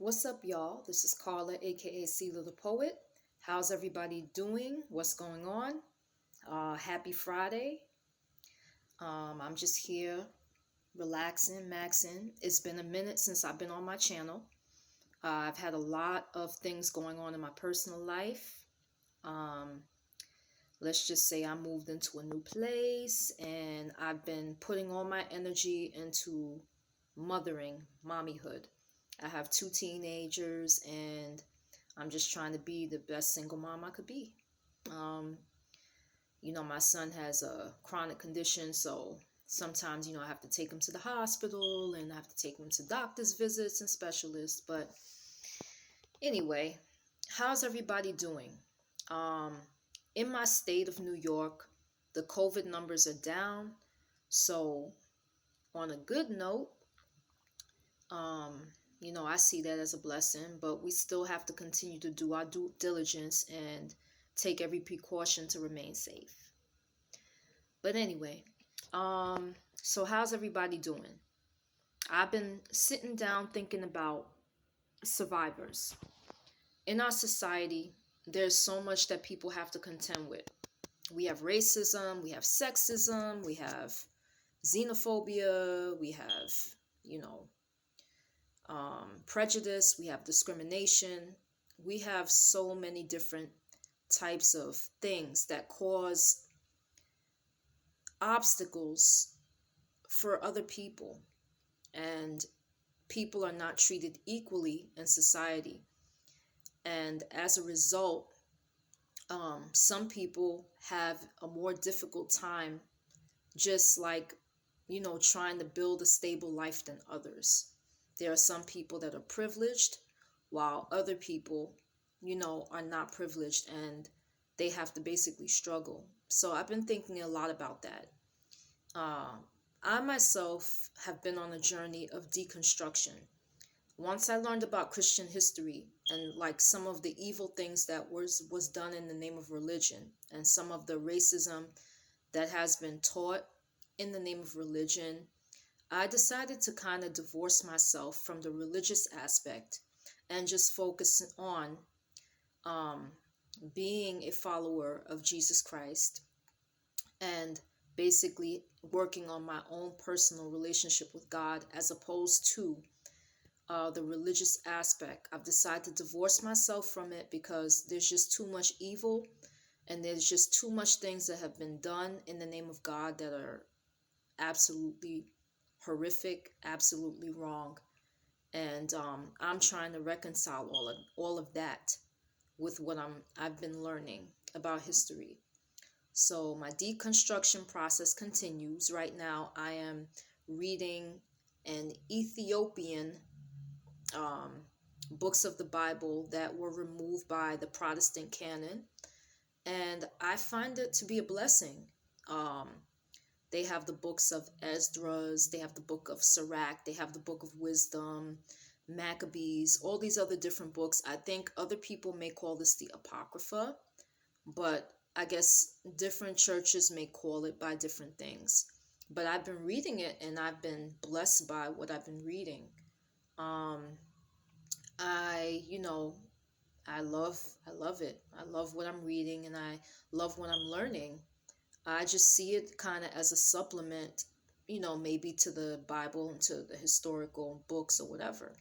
What's up, y'all? This is Carla, aka Seela the Poet. How's everybody doing? What's going on? Happy Friday. I'm just here relaxing, maxing. It's been a minute since I've been on my channel. I've had a lot of things going on in my personal life. Um, let's just say I moved into a new place and I've been putting all my energy into mothering, mommyhood. I have two teenagers and I'm just trying to be the best single mom I could be. Um, my son has a chronic condition, so sometimes, I have to take him to the hospital and I have to take him to doctor's visits and specialists. But anyway, how's everybody doing? Um, in my state of New York, the COVID numbers are down. So, on a good note, um, I see that as a blessing, but we still have to continue to do our due diligence and take every precaution to remain safe. But anyway, so how's everybody doing? I've been sitting down thinking about survivors. In our society, there's so much that people have to contend with. We have racism, we have sexism, we have xenophobia, we have, you know, prejudice, we have discrimination. We have so many different types of things that cause obstacles for other people, and people are not treated equally in society. And as a result, some people have a more difficult time, just like, trying to build a stable life than others. There are some people that are privileged, while other people, are not privileged and they have to basically struggle. So I've been thinking a lot about that. Uh, I myself have been on a journey of deconstruction. Once I learned about Christian history and like some of the evil things that was done in the name of religion and some of the racism that has been taught in the name of religion, I decided to kind of divorce myself from the religious aspect and just focus on um, being a follower of Jesus Christ and basically working on my own personal relationship with God as opposed to the religious aspect. I've decided to divorce myself from it because there's just too much evil and there's just too much things that have been done in the name of God that are absolutely horrific, absolutely wrong. And I'm trying to reconcile all of that with what I've been learning about history. So my deconstruction process continues. Right now, I am reading an Ethiopian um, books of the Bible that were removed by the Protestant canon, and I find it to be a blessing. Um, they have the books of Esdras, they have the book of Sirach, they have the book of Wisdom, Maccabees, all these other different books. I think other people may call this the Apocrypha, but I guess different churches may call it by different things. But I've been reading it and I've been blessed by what I've been reading. Um, I, you know, I love it. I love what I'm reading and I love what I'm learning. I just see it kind of as a supplement, maybe to the Bible and to the historical books or whatever.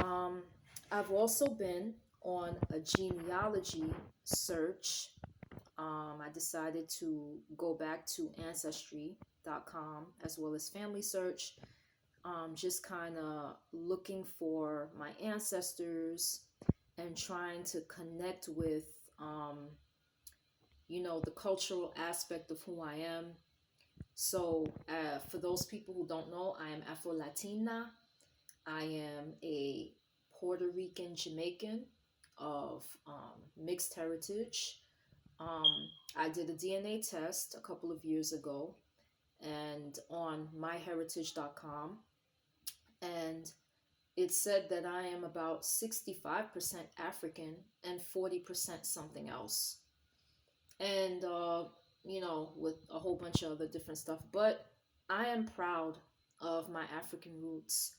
Um, I've also been on a genealogy search. I decided to go back to ancestry.com as well as family search, just kind of looking for my ancestors and trying to connect with, the cultural aspect of who I am. So, for those people who don't know, I am Afro Latina. I am a Puerto Rican Jamaican of mixed heritage. I did a DNA test a couple of years ago and on myheritage.com, and it said that I am about 65% African and 40% something else. And, with a whole bunch of other different stuff. But I am proud of my African roots.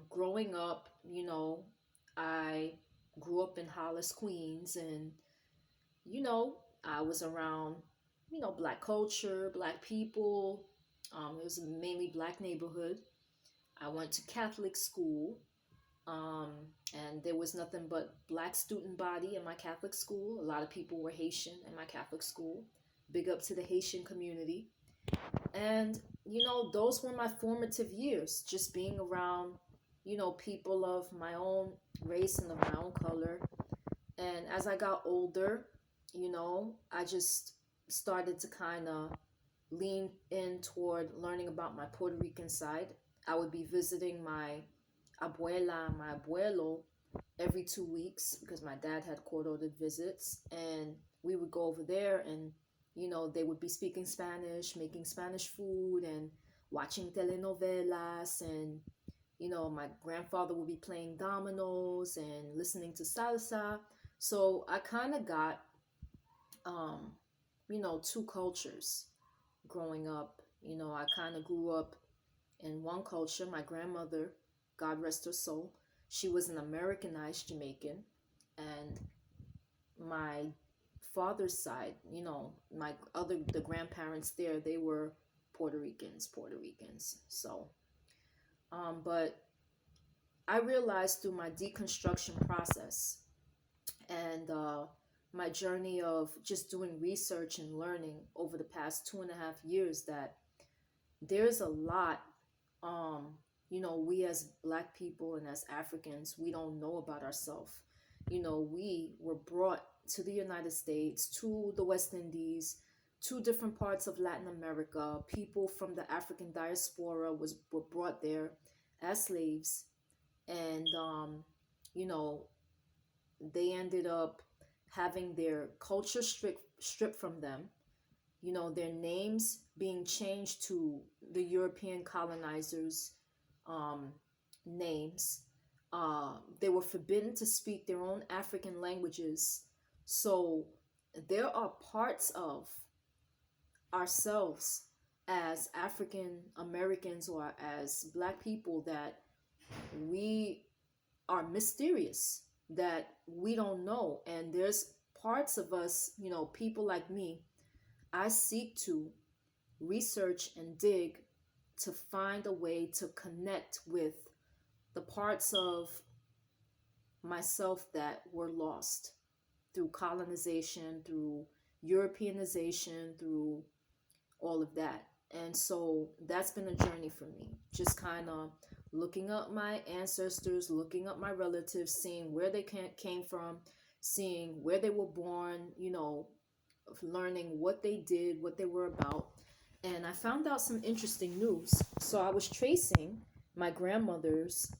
Growing up, I grew up in Hollis, Queens, and I was around, black culture, black people. It was a mainly black neighborhood. I went to Catholic school, um, and there was nothing but black student body in my Catholic school. A lot of people were Haitian in my Catholic school. Big up to the Haitian community. And, those were my formative years, just being around, people of my own race and of my own color. And as I got older, I just started to kind of lean in toward learning about my Puerto Rican side. I would be visiting my abuela, my abuelo every 2 weeks because my dad had court ordered visits. And we would go over there and, they would be speaking Spanish, making Spanish food, and watching telenovelas. And, my grandfather would be playing dominoes and listening to salsa. So I kind of got, um, two cultures growing up. I kind of grew up in one culture. My grandmother, God rest her soul, she was an Americanized Jamaican. And my father's side, the grandparents there, they were Puerto Ricans. So, but I realized through my deconstruction process and my journey of just doing research and learning over the past 2.5 years that there's a lot, um, we as black people and as Africans, we don't know about ourselves. We were brought to the United States, to the West Indies, to different parts of Latin America. People from the African diaspora were brought there as slaves, and you know, they ended up having their culture stripped from them, their names being changed to the European colonizers' um, names. They were forbidden to speak their own African languages. So there are parts of ourselves as African Americans or as Black people that we are mysterious, that we don't know. And there's parts of us, people like me, I seek to research and dig to find a way to connect with the parts of myself that were lost through colonization, through Europeanization, through all of that. And so that's been a journey for me, just kind of looking up my ancestors, looking up my relatives, seeing where they came from, seeing where they were born, learning what they did, what they were about. And I found out some interesting news. So I was tracing my grandmother's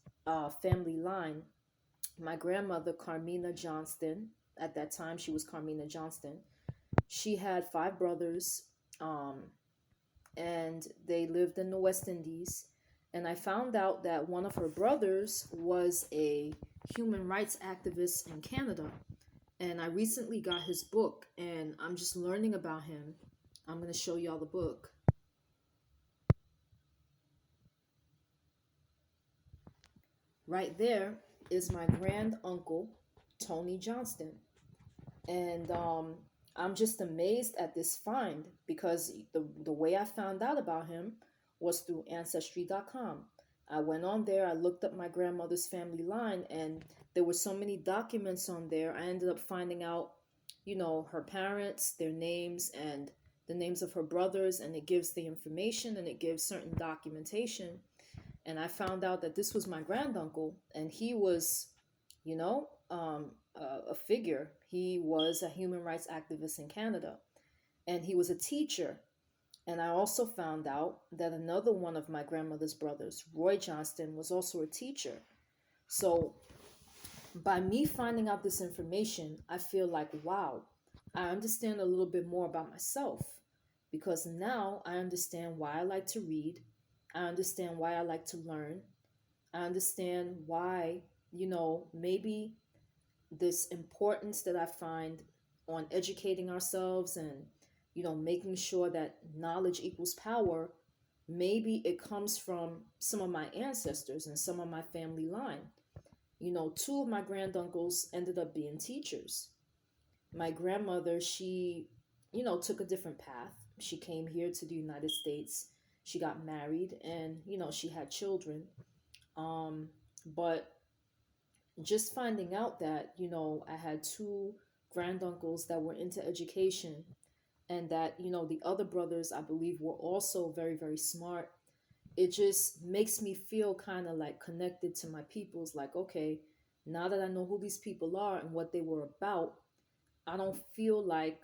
family line. My grandmother, Carmina Johnston, at that time she was Carmina Johnston, she had five brothers, um, and they lived in the West Indies. And I found out that one of her brothers was a human rights activist in Canada. And I recently got his book, and I'm just learning about him. I'm going to show y'all the book. Right there is my grand uncle, Tony Johnston. And I'm just amazed at this find because the way I found out about him was through Ancestry.com. I went on there, I looked up my grandmother's family line, and there were so many documents on there. I ended up finding out, her parents, their names, and the names of her brothers, and it gives the information and it gives certain documentation. And I found out that this was my granduncle, and he was, a figure. He was a human rights activist in Canada, and he was a teacher. And I also found out that another one of my grandmother's brothers, Roy Johnston, was also a teacher. So by me finding out this information, I feel like, wow, I understand a little bit more about myself because now I understand why I like to read. I understand why I like to learn. I understand why, maybe this importance that I find on educating ourselves and, making sure that knowledge equals power. maybe it comes from some of my ancestors and some of my family line. Two of my granduncles ended up being teachers. My grandmother, she, took a different path. She came here to the United States. She got married and, she had children. But just finding out that, I had two granduncles that were into education, and that, the other brothers, I believe, were also very, very smart. It just makes me feel kind of like connected to my peoples. Like, okay, now that I know who these people are and what they were about, I don't feel like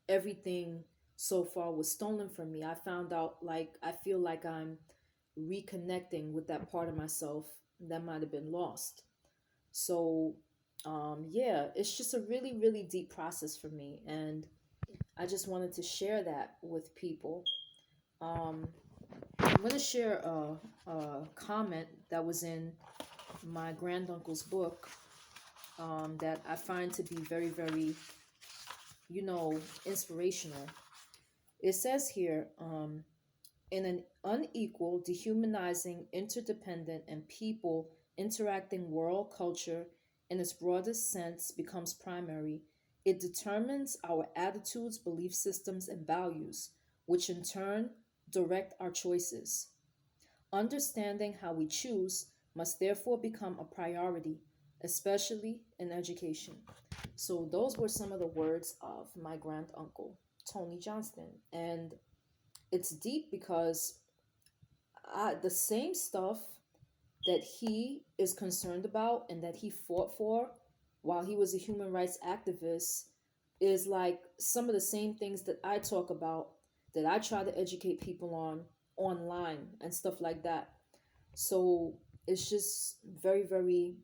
everything so far was stolen from me. I found out, like, I feel like I'm reconnecting with that part of myself that might have been lost. So, yeah, it's just a really, really deep process for me. And I just wanted to share that with people. Um, I'm going to share a comment that was in my granduncle's book, that I find to be very, very, inspirational. It says here, in an unequal, dehumanizing, interdependent, and people interacting world, culture in its broadest sense becomes primary. It determines our attitudes, belief systems, and values, which in turn direct our choices. Understanding how we choose must therefore become a priority, especially in education. So, those were some of the words of my granduncle, Tony Johnston. And it's deep because the same stuff that he is concerned about and that he fought for while he was a human rights activist is like some of the same things that I talk about, that I try to educate people on online and stuff like that. So it's just very, very,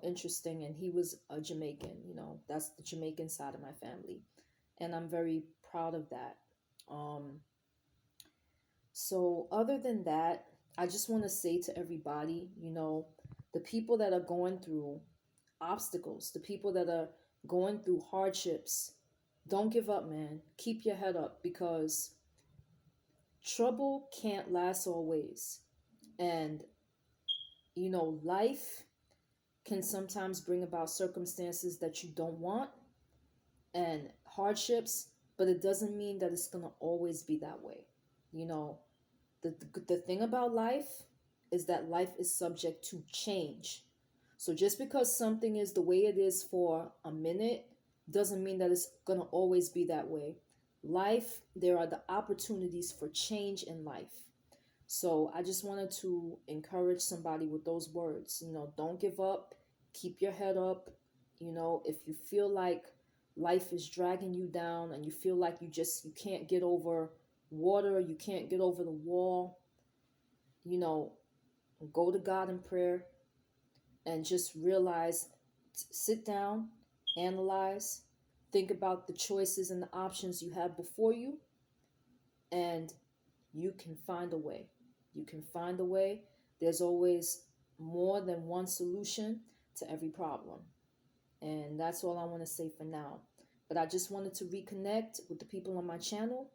interesting. And he was a Jamaican, that's the Jamaican side of my family. And I'm very proud of that. Um, so, other than that, I just want to say to everybody, the people that are going through obstacles, the people that are going through hardships, don't give up, man. Keep your head up, because trouble can't last always. And, life can sometimes bring about circumstances that you don't want and hardships, but it doesn't mean that it's going to always be that way. You know, the thing about life is that life is subject to change. So just because something is the way it is for a minute doesn't mean that it's going to always be that way. Life, there are the opportunities for change in life. So I just wanted to encourage somebody with those words. Don't give up. Keep your head up. If you feel like life is dragging you down and you feel like you can't get over water, you can't get over the wall, you know, go to God in prayer and just realize, sit down, analyze, think about the choices and the options you have before you, and you can find a way. You can find a way. There's always more than one solution to every problem. And that's all I want to say for now. But I just wanted to reconnect with the people on my channel.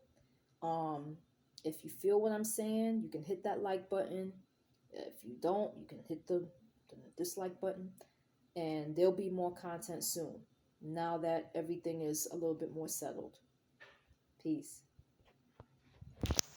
Um, if you feel what I'm saying, you can hit that like button. If you don't, you can hit the dislike button. And there'll be more content soon, now that everything is a little bit more settled. Peace.